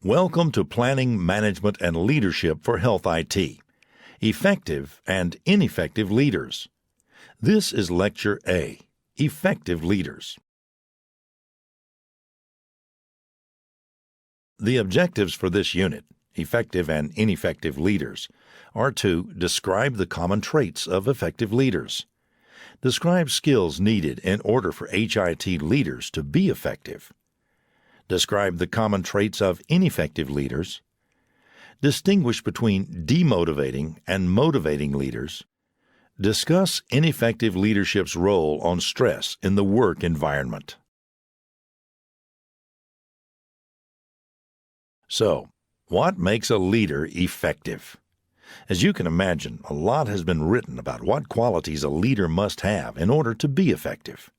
Welcome to Planning, Management, and Leadership for Health IT, Effective and Ineffective Leaders. This is Lecture A, Effective Leaders. The objectives for this unit, Effective and Ineffective Leaders, are to describe the common traits of effective leaders, describe skills needed in order for HIT leaders to be effective, describe the common traits of ineffective leaders, distinguish between demotivating and motivating leaders, discuss ineffective leadership's role on stress in the work environment. So, what makes a leader effective? As you can imagine, a lot has been written about what qualities a leader must have in order to be effective.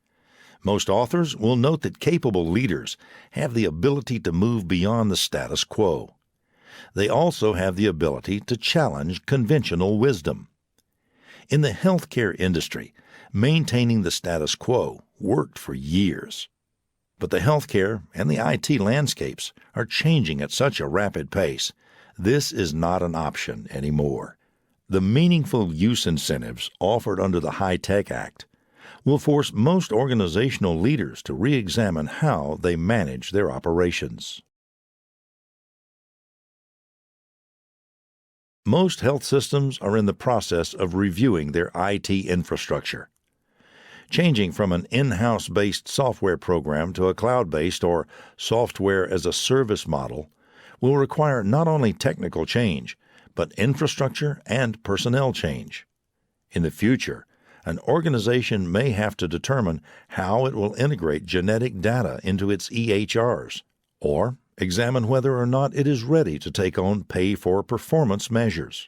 Most authors will note that capable leaders have the ability to move beyond the status quo. They also have the ability to challenge conventional wisdom. In the healthcare industry, maintaining the status quo worked for years. But the healthcare and the IT landscapes are changing at such a rapid pace. This is not an option anymore. The meaningful use incentives offered under the High-Tech Act will force most organizational leaders to re-examine how they manage their operations. Most health systems are in the process of reviewing their IT infrastructure. Changing from an in-house based software program to a cloud-based or software-as-a-service model will require not only technical change, but infrastructure and personnel change. In the future, an organization may have to determine how it will integrate genetic data into its EHRs, or examine whether or not it is ready to take on pay-for-performance measures.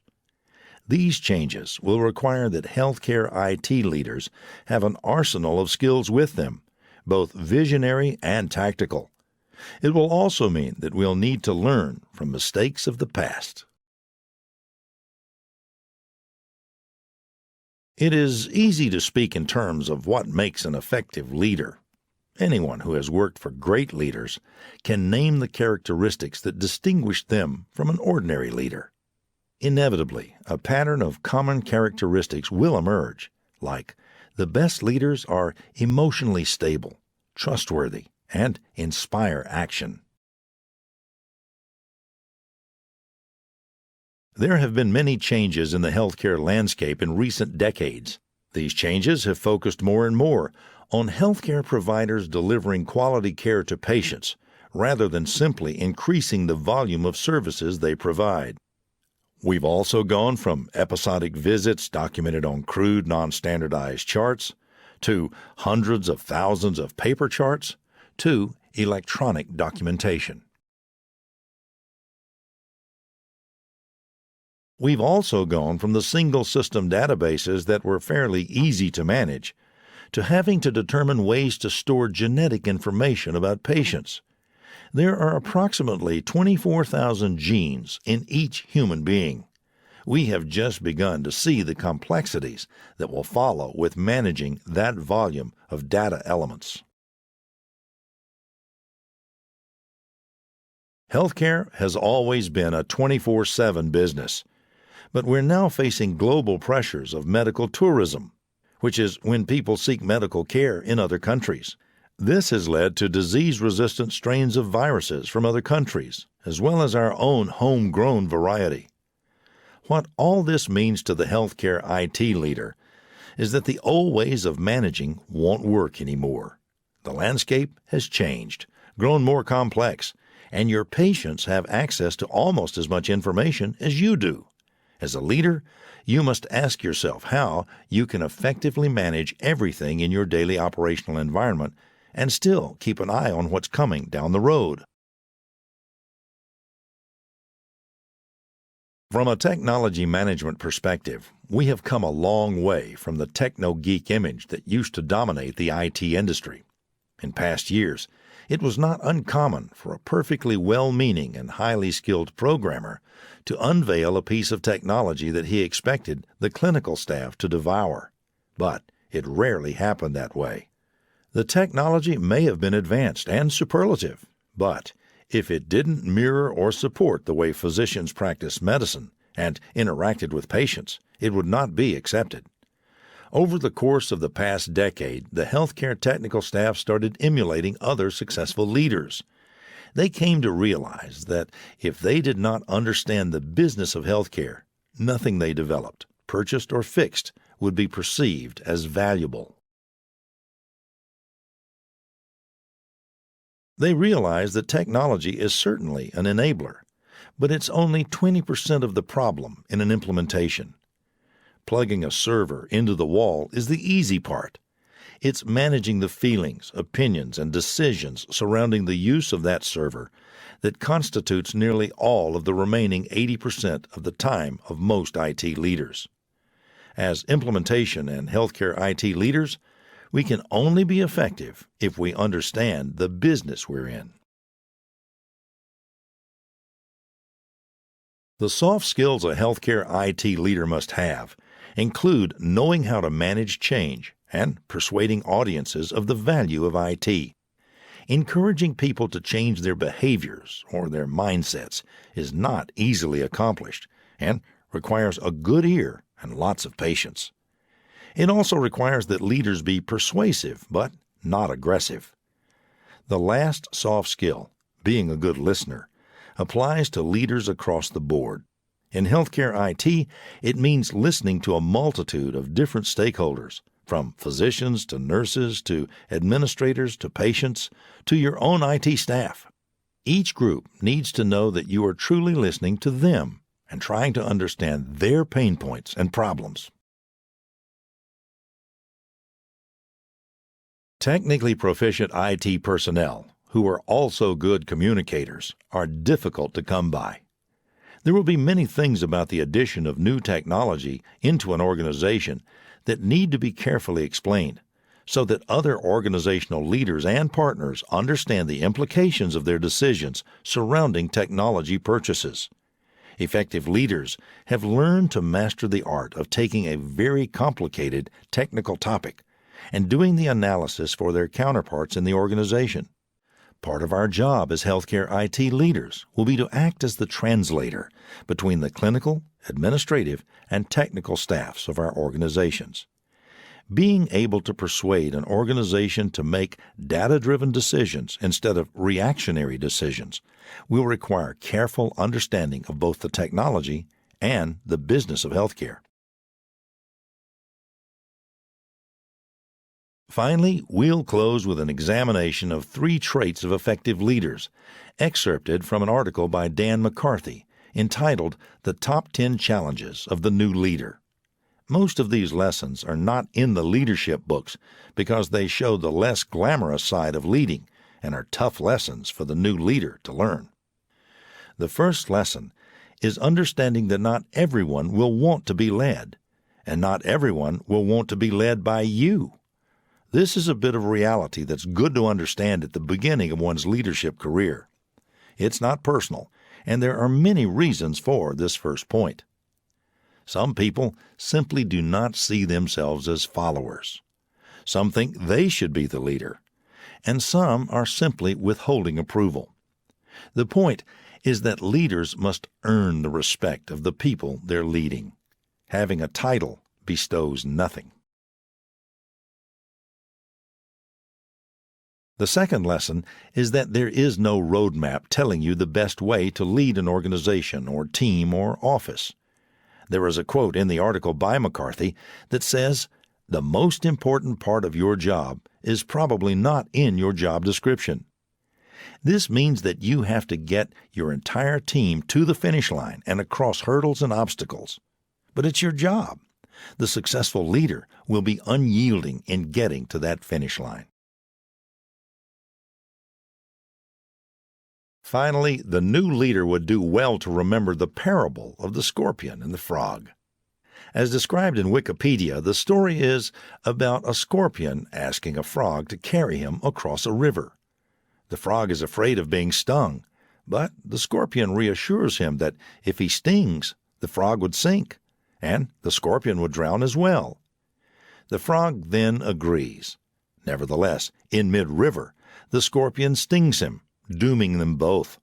These changes will require that healthcare IT leaders have an arsenal of skills with them, both visionary and tactical. It will also mean that we'll need to learn from mistakes of the past. It is easy to speak in terms of what makes an effective leader. Anyone who has worked for great leaders can name the characteristics that distinguish them from an ordinary leader. Inevitably, a pattern of common characteristics will emerge, like the best leaders are emotionally stable, trustworthy, and inspire action. There have been many changes in the healthcare landscape in recent decades. These changes have focused more and more on healthcare providers delivering quality care to patients, rather than simply increasing the volume of services they provide. We've also gone from episodic visits documented on crude, non-standardized charts, to hundreds of thousands of paper charts, to electronic documentation. We've also gone from the single-system databases that were fairly easy to manage to having to determine ways to store genetic information about patients. There are approximately 24,000 genes in each human being. We have just begun to see the complexities that will follow with managing that volume of data elements. Healthcare has always been a 24/7 business, but we're now facing global pressures of medical tourism, which is when people seek medical care in other countries. This has led to disease-resistant strains of viruses from other countries, as well as our own homegrown variety. What all this means to the healthcare IT leader is that the old ways of managing won't work anymore. The landscape has changed, grown more complex, and your patients have access to almost as much information as you do. As a leader, you must ask yourself how you can effectively manage everything in your daily operational environment and still keep an eye on what's coming down the road. From a technology management perspective, we have come a long way from the techno-geek image that used to dominate the IT industry. In past years, it was not uncommon for a perfectly well-meaning and highly skilled programmer to unveil a piece of technology that he expected the clinical staff to devour. But it rarely happened that way. The technology may have been advanced and superlative, but If it didn't mirror or support the way physicians practiced medicine and interacted with patients, it would not be accepted. Over the course of the past decade, the healthcare technical staff started emulating other successful leaders. They came to realize that if they did not understand the business of healthcare, nothing they developed, purchased, or fixed would be perceived as valuable. They realize that technology is certainly an enabler, but it's only 20% of the problem in an implementation. Plugging a server into the wall is the easy part. It's managing the feelings, opinions, and decisions surrounding the use of that server that constitutes nearly all of the remaining 80% of the time of most IT leaders. As implementation and healthcare IT leaders, we can only be effective if we understand the business we're in. The soft skills a healthcare IT leader must have include knowing how to manage change and persuading audiences of the value of IT. Encouraging people to change their behaviors or their mindsets is not easily accomplished and requires a good ear and lots of patience. It also requires that leaders be persuasive but not aggressive. The last soft skill, being a good listener, applies to leaders across the board. In healthcare IT, it means listening to a multitude of different stakeholders, from physicians to nurses to administrators to patients to your own IT staff. Each group needs to know that you are truly listening to them and trying to understand their pain points and problems. Technically proficient IT personnel, who are also good communicators, are difficult to come by. There will be many things about the addition of new technology into an organization that need to be carefully explained so that other organizational leaders and partners understand the implications of their decisions surrounding technology purchases. Effective leaders have learned to master the art of taking a very complicated technical topic and doing the analysis for their counterparts in the organization. Part of our job as healthcare IT leaders will be to act as the translator between the clinical, administrative, and technical staffs of our organizations. Being able to persuade an organization to make data-driven decisions instead of reactionary decisions will require careful understanding of both the technology and the business of healthcare. Finally, we'll close with an examination of 3 traits of effective leaders, excerpted from an article by Dan McCarthy entitled The Top 10 Challenges of the New Leader. Most of these lessons are not in the leadership books because they show the less glamorous side of leading and are tough lessons for the new leader to learn. The first lesson is understanding that not everyone will want to be led, and not everyone will want to be led by you. This is a bit of reality that's good to understand at the beginning of one's leadership career. It's not personal, and there are many reasons for this first point. Some people simply do not see themselves as followers. Some think they should be the leader, and some are simply withholding approval. The point is that leaders must earn the respect of the people they're leading. Having a title bestows nothing. The second lesson is that there is no roadmap telling you the best way to lead an organization or team or office. There is a quote in the article by McCarthy that says, "The most important part of your job is probably not in your job description." This means that you have to get your entire team to the finish line and across hurdles and obstacles. But it's your job. The successful leader will be unyielding in getting to that finish line. Finally, the new leader would do well to remember the parable of the scorpion and the frog. As described in Wikipedia, the story is about a scorpion asking a frog to carry him across a river. The frog is afraid of being stung, but the scorpion reassures him that if he stings, the frog would sink, and the scorpion would drown as well. The frog then agrees. Nevertheless, in mid-river, the scorpion stings him, dooming them both.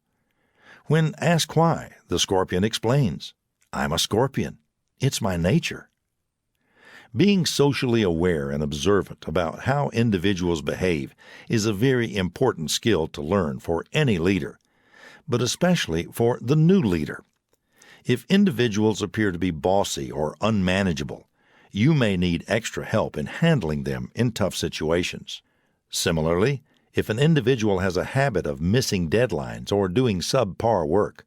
When asked why, the scorpion explains, "I'm a scorpion. It's my nature." Being socially aware and observant about how individuals behave is a very important skill to learn for any leader, but especially for the new leader. If individuals appear to be bossy or unmanageable, you may need extra help in handling them in tough situations. Similarly, if an individual has a habit of missing deadlines or doing subpar work,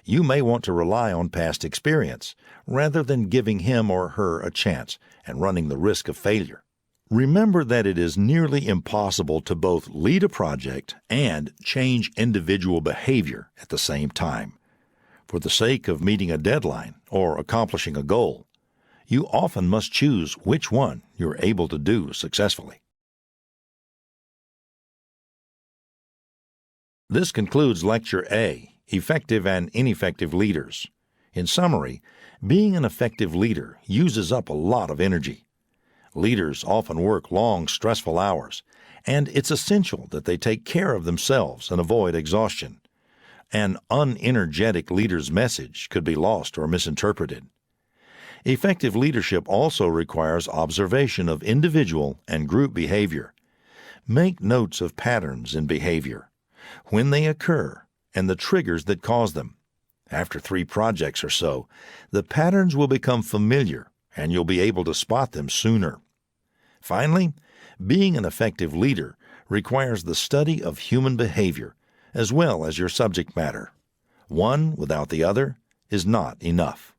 you may want to rely on past experience rather than giving him or her a chance and running the risk of failure. Remember that it is nearly impossible to both lead a project and change individual behavior at the same time. For the sake of meeting a deadline or accomplishing a goal, you often must choose which one you're able to do successfully. This concludes Lecture A, Effective and Ineffective Leaders. In summary, being an effective leader uses up a lot of energy. Leaders often work long, stressful hours, and it's essential that they take care of themselves and avoid exhaustion. An unenergetic leader's message could be lost or misinterpreted. Effective leadership also requires observation of individual and group behavior. Make notes of patterns in behavior, when they occur, and the triggers that cause them. After 3 projects or so, the patterns will become familiar, and you'll be able to spot them sooner. Finally, being an effective leader requires the study of human behavior as well as your subject matter. One without the other is not enough.